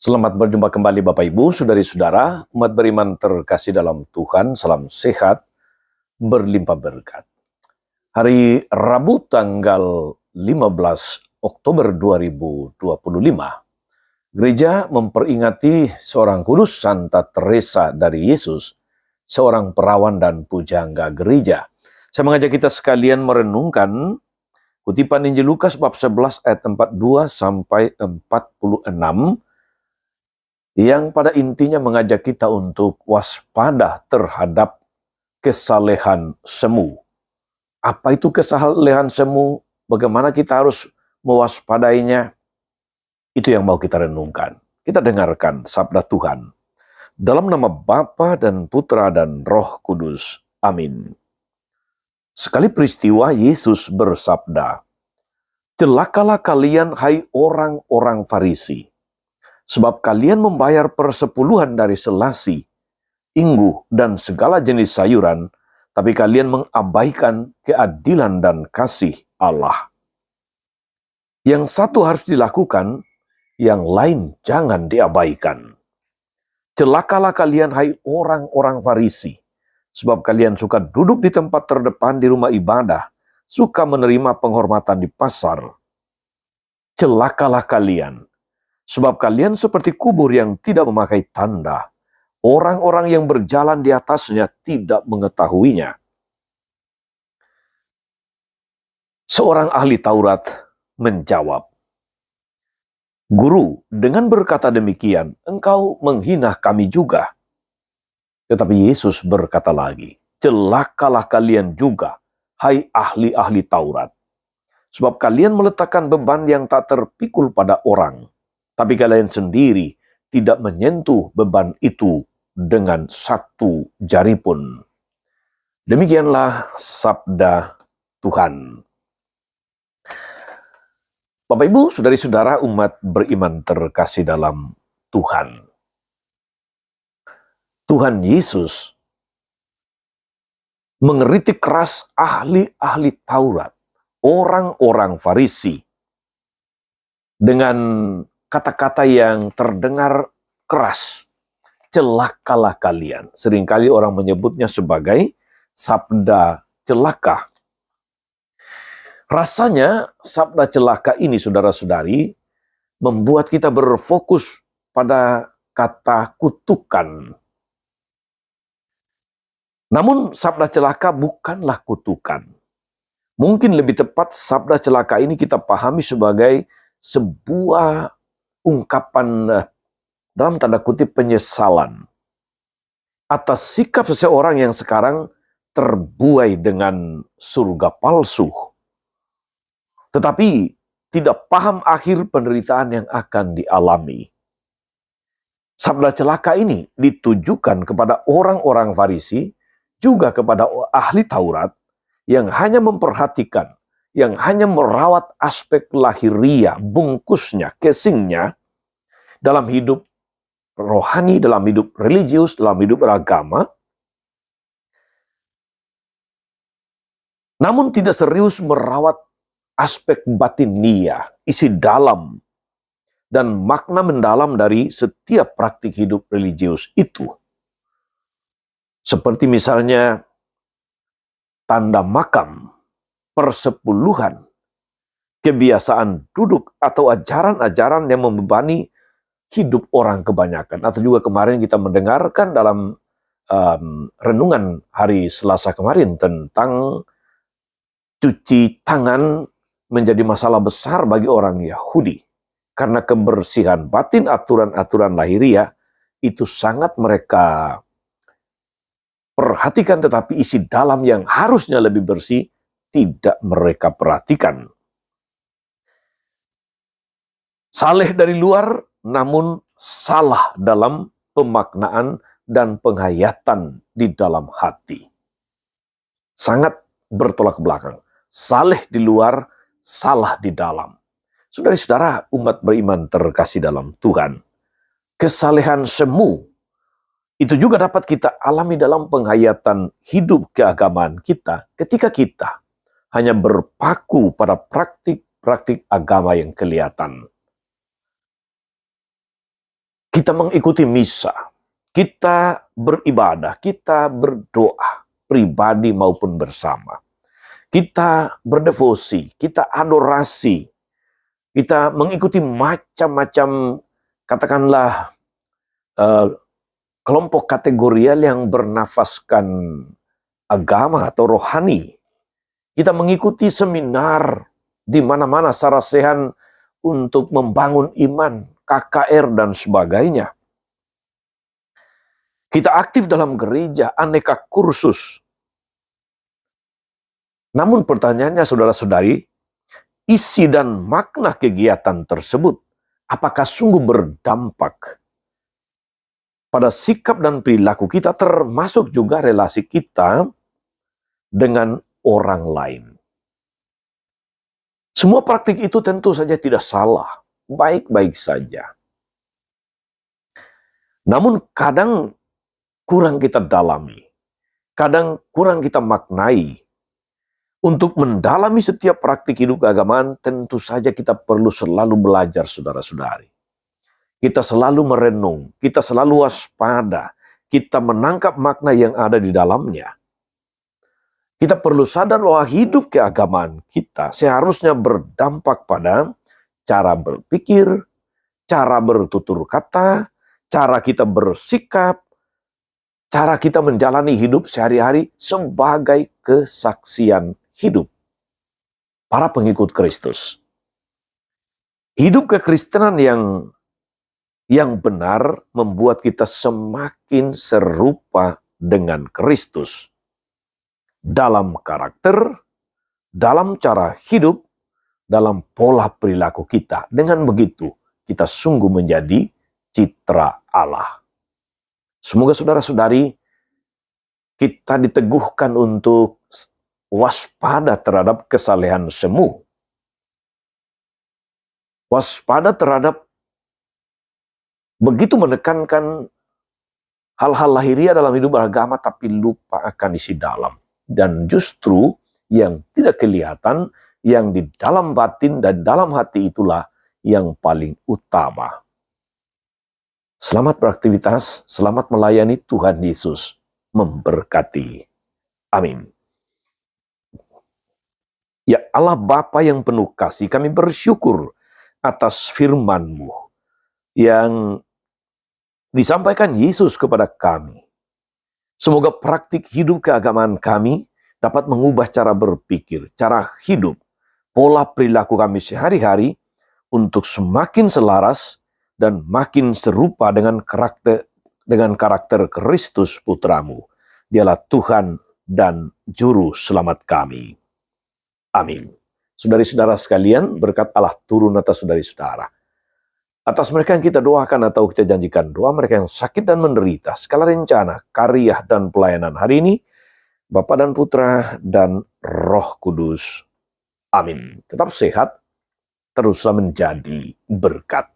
Selamat berjumpa kembali Bapak Ibu, Saudari-saudara, umat beriman terkasih dalam Tuhan, salam sehat, berlimpah berkat. Hari Rabu tanggal 15 Oktober 2025, gereja memperingati seorang kudus Santa Teresa dari Yesus, seorang perawan dan pujangga gereja. Saya mengajak kita sekalian merenungkan kutipan Injil Lukas bab 11 ayat 42 sampai 46, yang pada intinya mengajak kita untuk waspada terhadap kesalehan semu. Apa itu kesalehan semu? Bagaimana kita harus mewaspadainya? Itu yang mau kita renungkan. Kita dengarkan sabda Tuhan. Dalam nama Bapa dan Putra dan Roh Kudus. Amin. Sekali peristiwa Yesus bersabda, "Celakalah kalian, hai orang-orang Farisi, sebab kalian membayar persepuluhan dari selasi, inggu, dan segala jenis sayuran, tapi kalian mengabaikan keadilan dan kasih Allah. Yang satu harus dilakukan, yang lain jangan diabaikan. Celakalah kalian, hai orang-orang Farisi, sebab kalian suka duduk di tempat terdepan di rumah ibadah, suka menerima penghormatan di pasar. Celakalah kalian, sebab kalian seperti kubur yang tidak memakai tanda. Orang-orang yang berjalan di atasnya tidak mengetahuinya." Seorang ahli Taurat menjawab, "Guru, dengan berkata demikian, engkau menghina kami juga." Tetapi Yesus berkata lagi, "Celakalah kalian juga, hai ahli-ahli Taurat, sebab kalian meletakkan beban yang tak terpikul pada orang, tapi kalian sendiri tidak menyentuh beban itu dengan satu jari pun." Demikianlah sabda Tuhan. Bapak Ibu, Saudari-saudara, umat beriman terkasih dalam Tuhan. Tuhan Yesus mengeritik keras ahli-ahli Taurat, orang-orang Farisi, dengan kata-kata yang terdengar keras. Celakalah kalian. Seringkali orang menyebutnya sebagai sabda celaka. Rasanya sabda celaka ini, saudara-saudari, membuat kita berfokus pada kata kutukan. Namun sabda celaka bukanlah kutukan. Mungkin lebih tepat sabda celaka ini kita pahami sebagai sebuah ungkapan dalam tanda kutip penyesalan atas sikap seseorang yang sekarang terbuai dengan surga palsu, tetapi tidak paham akhir penderitaan yang akan dialami. Sabda celaka ini ditujukan kepada orang-orang Farisi, juga kepada ahli Taurat, yang hanya memperhatikan, yang hanya merawat aspek lahiriah, bungkusnya, casingnya, dalam hidup rohani, dalam hidup religius, dalam hidup beragama, namun tidak serius merawat aspek batinia, isi dalam, dan makna mendalam dari setiap praktik hidup religius itu. Seperti misalnya tanda makam, persepuluhan, kebiasaan duduk, atau ajaran-ajaran yang membebani hidup orang kebanyakan. Atau juga kemarin kita mendengarkan dalam renungan hari Selasa kemarin tentang cuci tangan menjadi masalah besar bagi orang Yahudi. Karena kebersihan batin, aturan-aturan lahiriah itu sangat mereka perhatikan, tetapi isi dalam yang harusnya lebih bersih tidak mereka perhatikan. Saleh dari luar, namun salah dalam pemaknaan dan penghayatan di dalam hati. Sangat bertolak belakang. Saleh di luar, salah di dalam. Saudara-saudara, umat beriman terkasih dalam Tuhan, kesalehan semu itu juga dapat kita alami dalam penghayatan hidup keagamaan kita ketika kita hanya berpaku pada praktik-praktik agama yang kelihatan. kita mengikuti misa, kita beribadah, kita berdoa, pribadi maupun bersama. Kita berdevosi, kita adorasi, kita mengikuti macam-macam, katakanlah, kelompok kategorial yang bernafaskan agama atau rohani. Kita mengikuti seminar di mana-mana sarasehan untuk membangun iman, KKR dan sebagainya. Kita aktif dalam gereja, aneka kursus. Namun pertanyaannya saudara-saudari, isi dan makna kegiatan tersebut apakah sungguh berdampak pada sikap dan perilaku kita, termasuk juga relasi kita dengan orang lain? Semua praktik itu tentu saja tidak salah, baik-baik saja. Namun kadang kurang kita dalami, kadang kurang kita maknai. Untuk mendalami setiap praktik hidup keagamaan, tentu saja kita perlu selalu belajar, saudara-saudari. Kita selalu merenung, kita selalu waspada, kita menangkap makna yang ada di dalamnya. Kita perlu sadar bahwa hidup keagamaan kita seharusnya berdampak pada cara berpikir, cara bertutur kata, cara kita bersikap, cara kita menjalani hidup sehari-hari sebagai kesaksian hidup para pengikut Kristus. Hidup kekristenan yang benar membuat kita semakin serupa dengan Kristus dalam karakter, dalam cara hidup, dalam pola perilaku kita. Dengan begitu, kita sungguh menjadi citra Allah. Semoga saudara-saudari kita diteguhkan untuk waspada terhadap kesalehan semu. Waspada terhadap begitu menekankan hal-hal lahiriah dalam hidup beragama tapi lupa akan isi dalam. Dan justru yang tidak kelihatan, yang di dalam batin dan dalam hati itulah yang paling utama. Selamat beraktivitas, selamat melayani. Tuhan Yesus memberkati. Amin. Ya Allah Bapa yang penuh kasih, kami bersyukur atas firman-Mu yang disampaikan Yesus kepada kami. Semoga praktik hidup keagamaan kami dapat mengubah cara berpikir, cara hidup, pola perilaku kami sehari-hari untuk semakin selaras dan makin serupa dengan karakter Kristus Putra-Mu. Dialah Tuhan dan Juru Selamat kami. Amin. Saudari-saudara sekalian, berkat Allah turun atas saudari-saudara. Atas mereka yang kita doakan atau kita janjikan doa, mereka yang sakit dan menderita, segala rencana, karya, dan pelayanan hari ini, Bapa dan Putra dan Roh Kudus. Amin. Tetap sehat, teruslah menjadi berkat.